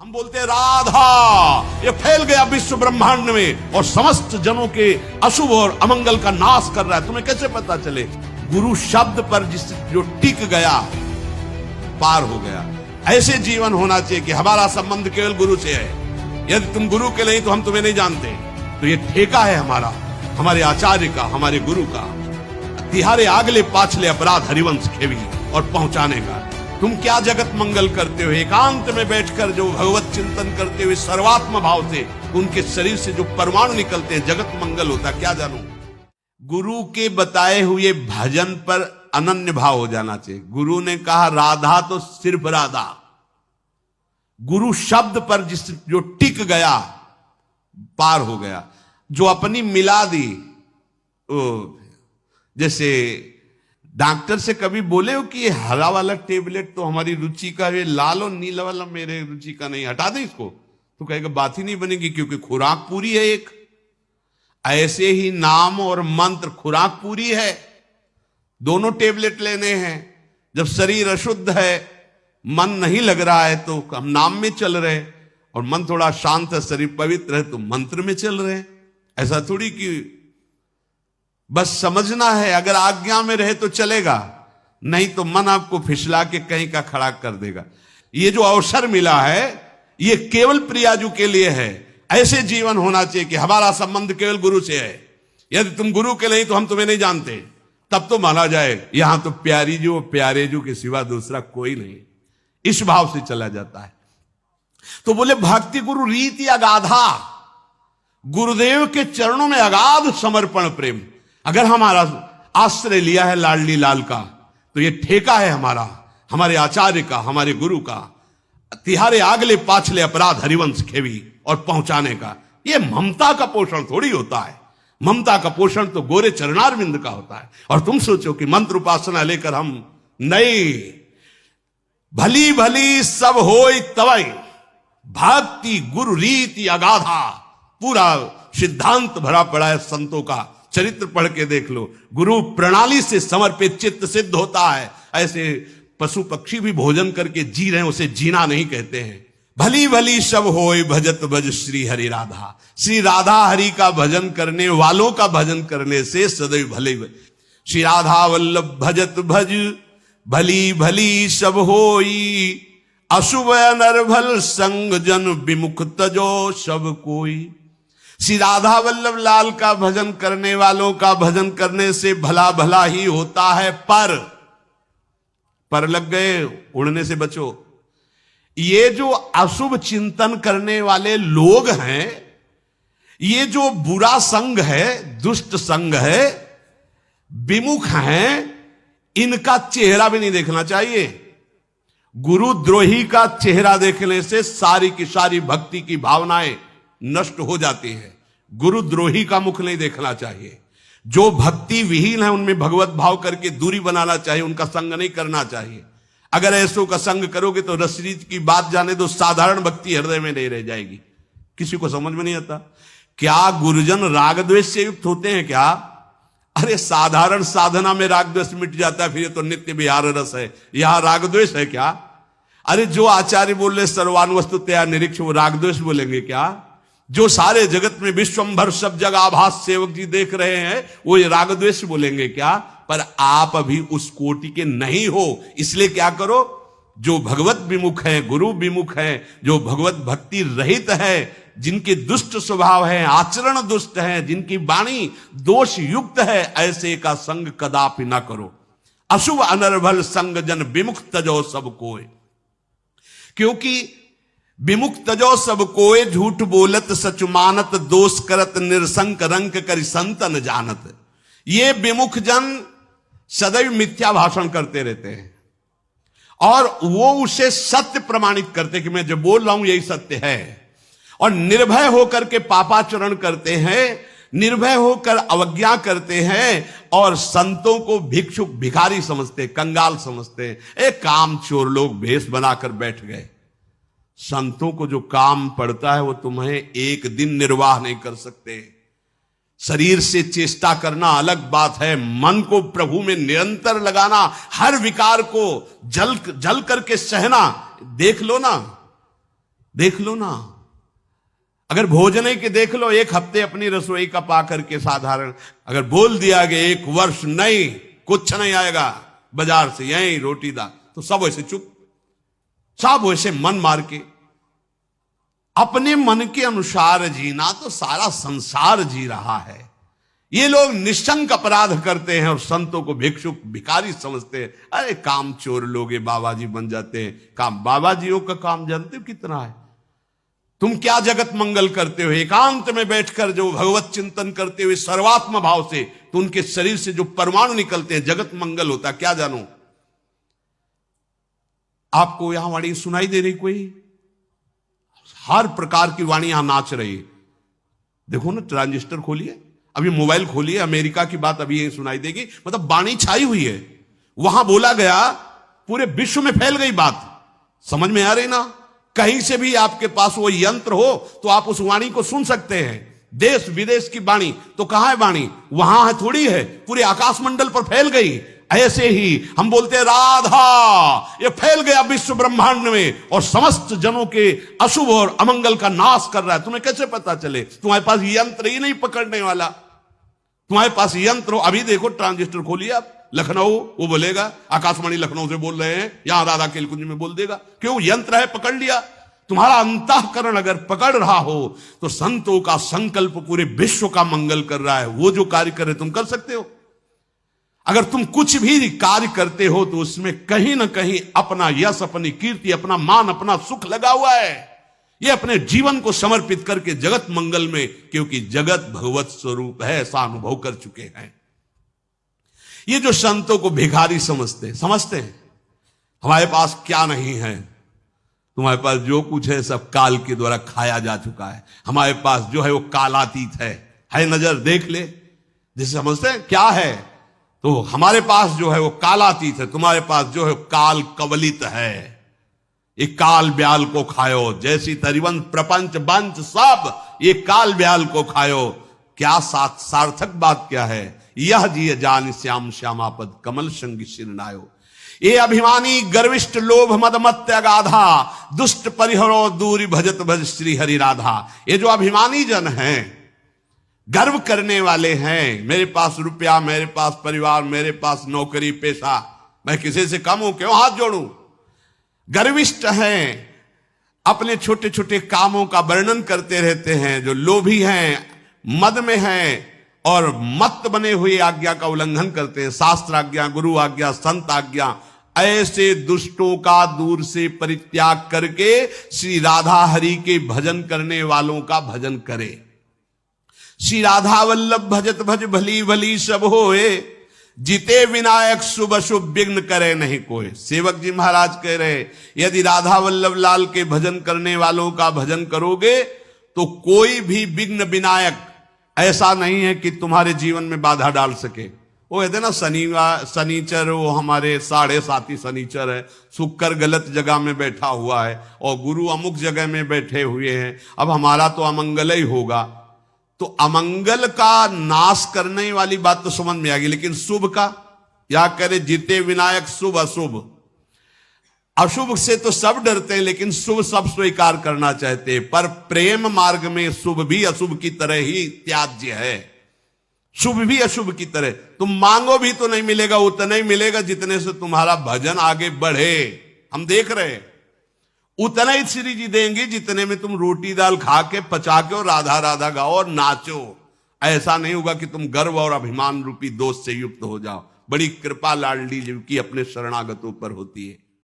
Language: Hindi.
हम बोलते हैं राधा, ये फैल गया विश्व ब्रह्मांड में और समस्त जनों के अशुभ और अमंगल का नाश कर रहा है। तुम्हें कैसे पता चले? गुरु शब्द पर जो टिक गया पार हो गया। ऐसे जीवन होना चाहिए कि हमारा संबंध केवल गुरु से है। यदि तुम गुरु के नहीं तो हम तुम्हें नहीं जानते। तो ये ठेका है हमारा, हमारे आचार्य का, हमारे गुरु का। तिहारे आगले पाछले अपराध हरिवंश खेवी और पहुंचाने का। तुम क्या जगत मंगल करते हो? एकांत में बैठकर जो भगवत चिंतन करते हुए सर्वात्म भाव से उनके शरीर से जो परमाणु निकलते हैं, जगत मंगल होता। क्या जानू? गुरु के बताए हुए भजन पर अनन्य भाव हो जाना चाहिए। गुरु ने कहा राधा तो सिर्फ राधा। गुरु शब्द पर जो टिक गया पार हो गया। जो अपनी मिला दी, जैसे डॉक्टर से कभी बोले हो कि ये हरा वाला टेबलेट तो हमारी रुचि का है, लाल और नीला वाला मेरे रुचि का नहीं, हटा दें इसको, तो कहेगा बात ही नहीं बनेगी क्योंकि खुराक पूरी है एक। ऐसे ही नाम और मंत्र खुराक पूरी है, दोनों टेबलेट लेने हैं। जब शरीर अशुद्ध है, मन नहीं लग रहा है तो हम नाम में चल रहे हैं, और मन थोड़ा शांत है, शरीर पवित्र है तो मंत्र में चल रहे हैं। ऐसा थोड़ी कि बस समझना है, अगर आज्ञा में रहे तो चलेगा, नहीं तो मन आपको फिसला के कहीं का खड़ा कर देगा। ये जो अवसर मिला है ये केवल प्रियाजू के लिए है। ऐसे जीवन होना चाहिए कि हमारा संबंध केवल गुरु से है। यदि तुम गुरु के नहीं तो हम तुम्हें नहीं जानते, तब तो माना जाए यहां तो प्यारी जो प्यारे जो के सिवा दूसरा कोई नहीं। इस भाव से चला जाता है। तो बोले भक्ति गुरु रीति अगाधा, गुरुदेव के चरणों में अगाध समर्पण प्रेम। अगर हमारा आश्रय लिया है लाडली लाल का, तो ये ठेका है हमारा, हमारे आचार्य का, हमारे गुरु का। तिहारे आगले पाछले अपराध हरिवंश खेवी और पहुंचाने का। ये ममता का पोषण थोड़ी होता है। ममता का पोषण तो गोरे चरणारविंद का होता है। और तुम सोचो कि मंत्र उपासना लेकर हम नहीं, भली भली सब होई तवई, भक्ति गुरु रीति अगाधा। पूरा सिद्धांत भरा पड़ा है संतों का, चरित्र पढ़ के देख लो। गुरु प्रणाली से समर्पित चित्त सिद्ध होता है। ऐसे पशु पक्षी भी भोजन करके जी रहे हैं, उसे जीना नहीं कहते हैं। भली भली सब होय भजत भज श्री हरि राधा। श्री राधा हरि का भजन करने वालों का भजन करने से सदैव भले। श्री राधा वल्लभ भजत भज भली भली सब होई, अशुभ अनर्भल संग जन विमुख तजो सब कोई। श्री राधा वल्लभ लाल का भजन करने वालों का भजन करने से भला भला ही होता है। पर लग गए, उड़ने से बचो। ये जो अशुभ चिंतन करने वाले लोग हैं, ये जो बुरा संग है, दुष्ट संग है, विमुख हैं, इनका चेहरा भी नहीं देखना चाहिए। गुरुद्रोही का चेहरा देखने से सारी की सारी भक्ति की भावनाएं नष्ट हो जाती है। गुरुद्रोही का मुख नहीं देखना चाहिए। जो भक्ति विहीन है उनमें भगवत भाव करके दूरी बनाना चाहिए, उनका संग नहीं करना चाहिए। अगर ऐसों का संग करोगे तो रसरीत की बात जाने दो, साधारण भक्ति हृदय में नहीं रह जाएगी। किसी को समझ में नहीं आता। क्या गुरुजन राग द्वेष से युक्त होते हैं क्या? अरे साधारण साधना में राग द्वेष मिट जाता है, फिर ये तो नित्य विहार रस है, यहां राग द्वेष है क्या? अरे जो आचार्य बोल रहे सर्वानुवस्तुतया निरीक्ष, वो राग द्वेष बोलेंगे क्या? जो सारे जगत में विश्वंभर सब जगह आभास सेवक जी देख रहे हैं, वो ये राग द्वेष बोलेंगे क्या? पर आप अभी उस कोटि के नहीं हो। इसलिए क्या करो, जो भगवत विमुख है, गुरु विमुख है, जो भगवत भक्ति रहित है, जिनके दुष्ट स्वभाव है, आचरण दुष्ट है, जिनकी वाणी दोष युक्त है, ऐसे का संग कदापि ना करो। अशुभ अनर्भल संग जन विमुख तजो सब कोय। क्योंकि विमुख तजो सब कोय, झूठ बोलत सच मानत, दोष करत निरसंक रंक करि संतन जानत। ये विमुख जन सदैव मिथ्या भाषण करते रहते हैं और वो उसे सत्य प्रमाणित करते कि मैं जो बोल रहा हूं यही सत्य है, और निर्भय होकर के पापाचरण करते हैं, निर्भय होकर अवज्ञा करते हैं, और संतों को भिक्षुक भिखारी समझते, कंगाल समझते। एक काम चोर लोग भेष बनाकर बैठ गए। संतों को जो काम पड़ता है वो तुम्हें एक दिन निर्वाह नहीं कर सकते। शरीर से चेष्टा करना अलग बात है, मन को प्रभु में निरंतर लगाना, हर विकार को जल करके सहना। देख लो ना, देख लो ना, अगर भोजन के देख लो, एक हफ्ते अपनी रसोई का पा करके साधारण अगर बोल दिया कि 1 वर्ष नहीं कुछ नहीं आएगा बाजार से, यही रोटी दाल, तो सब वैसे चुप, सब वैसे मन मार के अपने मन के अनुसार जीना तो सारा संसार जी रहा है। ये लोग निशंक अपराध करते हैं और संतों को भिक्षुक भिखारी समझते हैं। अरे काम चोर लोग बाबा जी बन जाते हैं। काम बाबा जियों का काम जानते हो कितना है? तुम क्या जगत मंगल करते हो? एकांत में बैठकर जो भगवत चिंतन करते हुए सर्वात्म भाव से, तो उनके शरीर से जो परमाणु निकलते हैं जगत मंगल होता है। क्या जानो? आपको यहां वाणी सुनाई दे रही? कोई हर प्रकार की वाणी यहां नाच रही। देखो ना, ट्रांजिस्टर खोलिए, अभी मोबाइल खोलिए, अमेरिका की बात अभी यही सुनाई देगी। मतलब वाणी छाई हुई है, वहां बोला गया, पूरे विश्व में फैल गई बात। समझ में आ रही ना? कहीं से भी आपके पास वो यंत्र हो तो आप उस वाणी को सुन सकते हैं। देश विदेश की वाणी, तो कहां है वाणी? वहां है थोड़ी है, पूरे आकाश मंडल पर फैल गई। ऐसे ही हम बोलते हैं राधा, ये फैल गया विश्व ब्रह्मांड में और समस्त जनों के अशुभ और अमंगल का नाश कर रहा है। तुम्हें कैसे पता चले? तुम्हारे पास यंत्र ही नहीं पकड़ने वाला। तुम्हारे पास यंत्र हो, अभी देखो ट्रांजिस्टर खोलिए आप, लखनऊ, वो बोलेगा आकाशवाणी लखनऊ से बोल रहे हैं, यहां राधा केलकुंज में बोल देगा। क्यों? यंत्र है, पकड़ लिया। तुम्हारा अंतःकरण अगर पकड़ रहा हो तो संतों का संकल्प पूरे विश्व का मंगल कर रहा है। वो जो कार्य कर रहे तुम कर सकते हो। अगर तुम कुछ भी कार्य करते हो तो उसमें कहीं ना कहीं अपना यश, अपनी कीर्ति, अपना मान, अपना सुख लगा हुआ है। ये अपने जीवन को समर्पित करके जगत मंगल में, क्योंकि जगत भगवत स्वरूप है, ऐसा अनुभव कर चुके हैं। ये जो संतों को भिखारी समझते हैं हमारे पास क्या नहीं है, तुम्हारे पास जो कुछ है सब काल के द्वारा खाया जा चुका है। हमारे पास जो है वो कालातीत है नजर देख ले, जिसे समझते हैं क्या है, तो हमारे पास जो है वो कालातीत है। तुम्हारे पास जो है काल कवलित है। ये काल ब्याल को खायो, जैसी तरिवन प्रपंच बंच सब ये काल ब्याल को खायो। क्या सार्थक बात क्या है? यह जिय जान श्याम श्यामापद कमल संग शिरनायो। ये अभिमानी गर्विष्ठ लोभ मद मत्य गाधा, दुष्ट परिहरो दूरी भजत भज श्री हरि राधा। ये जो अभिमानी जन हैं, गर्व करने वाले हैं, मेरे पास रुपया, मेरे पास परिवार, मेरे पास नौकरी पेशा, मैं किसी से कम हूं, क्यों हाथ जोड़ूं? गर्विष्ठ हैं, अपने छोटे छोटे कामों का वर्णन करते रहते हैं। जो लोभी हैं, मद में हैं और मत बने हुए आज्ञा का उल्लंघन करते हैं, शास्त्र आज्ञा, गुरु आज्ञा, संत आज्ञा। ऐसे दुष्टों का दूर से परित्याग करके श्री राधा हरि के भजन करने वालों का भजन करे। श्री राधा वल्लभ भजत भज भली भली सब होए, जीते विनायक शुभ शुभ विघ्न करे नहीं कोई। सेवक जी महाराज कह रहे, यदि राधा वल्लभ लाल के भजन करने वालों का भजन करोगे तो कोई भी विघ्न विनायक ऐसा नहीं है कि तुम्हारे जीवन में बाधा डाल सके। वो कहते ना, शनिचर वो हमारे 7.5 शनिचर है, शुक्र गलत जगह में बैठा हुआ है और गुरु अमुक जगह में बैठे हुए हैं, अब हमारा तो अमंगल ही होगा। तो अमंगल का नाश करने वाली बात तो समझ में आ गई, लेकिन शुभ का या करे जीते विनायक शुभ अशुभ। अशुभ से तो सब डरते हैं, लेकिन शुभ सब स्वीकार करना चाहते हैं। पर प्रेम मार्ग में शुभ भी अशुभ की तरह ही त्याज्य है। शुभ भी अशुभ की तरह, तुम मांगो भी तो नहीं मिलेगा, उतना ही मिलेगा जितने से तुम्हारा भजन आगे बढ़े। हम देख रहे हैं, उतना ही श्री जी देंगे जितने में तुम रोटी दाल खा के पचा के और राधा राधा गाओ और नाचो। ऐसा नहीं होगा कि तुम गर्व और अभिमान रूपी दोष से युक्त हो जाओ। बड़ी कृपा लाडली जी की अपने शरणागतों पर होती है।